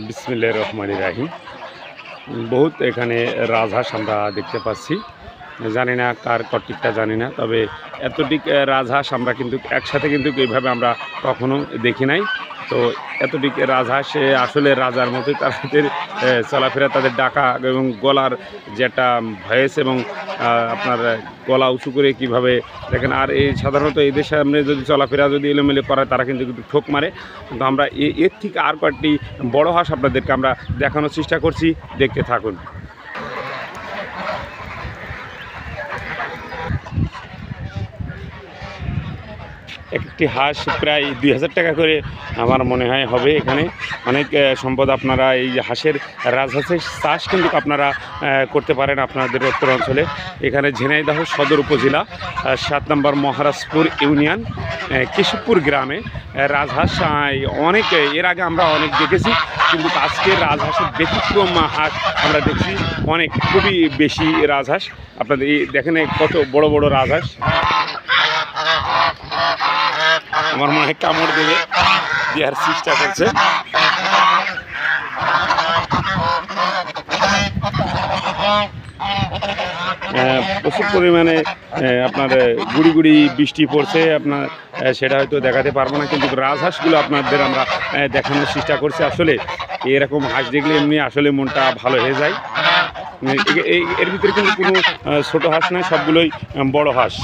বিসমিল্লাহির রহমানির রাহিম। বহুত এখানে রাজহাঁস আমরা দেখতে পাচ্ছি। জানি না কার কর্তৃকটা জানি না, তবে এতটিক রাজহাঁস আমরা কিন্তু একসাথে কিন্তু এইভাবে আমরা কখনো দেখি নাই। তো এতটিক রাজহাঁস আসলে রাজার মতোই তাদের চলাফেরা, তাদের ডাকা এবং গলার যে একটা ভয়েস এবং আপনার গলা উঁচু করে কীভাবে দেখেন। আর এই সাধারণত এই দেশে সামনে যদি চলাফেরা যদি এলোমেলো করে তারা কিন্তু ঠোক মারে। কিন্তু আমরা এর থেকে আর কয়েকটি বড় হাঁস আপনাদেরকে আমরা দেখানোর চেষ্টা করছি, দেখতে থাকুন। একটি হাঁস প্রায় 2000 টাকা করে আমার মনে হয় হবে। এখানে অনেক সম্পদ। আপনারা এই হাঁসের রাজহাঁসের চাষ কিন্তু আপনারা করতে পারেন আপনাদের উত্তর অঞ্চলে। এখানে ঝিনাইদহ সদর উপজেলা 7 নম্বর মহারাজপুর ইউনিয়ন কেশবপুর গ্রামে রাজহাঁস অনেক এর আগে আমরা অনেক দেখেছি, কিন্তু আজকের রাজহাঁসের ব্যতিক্রম হাঁস আমরা দেখছি অনেক, খুবই বেশি রাজহাঁস। আপনাদের এই দেখেন কত বড় বড় রাজহাঁস। আমার মনে হয় কামড় দেবে, দেওয়ার চেষ্টা করছে। প্রচুর পরিমাণে আপনার গুড়ি গুড়ি বৃষ্টি পড়ছে। আপনার সেটা হয়তো দেখাতে পারবো না, কিন্তু রাজহাঁসগুলো আপনাদের আমরা দেখানোর চেষ্টা করছি। আসলে এরকম হাঁস দেখলে এমনি আসলে মনটা ভালো হয়ে যায়। এর ভিতরে কিন্তু কোনো ছোটো হাঁস নয়, সবগুলোই বড় হাঁস।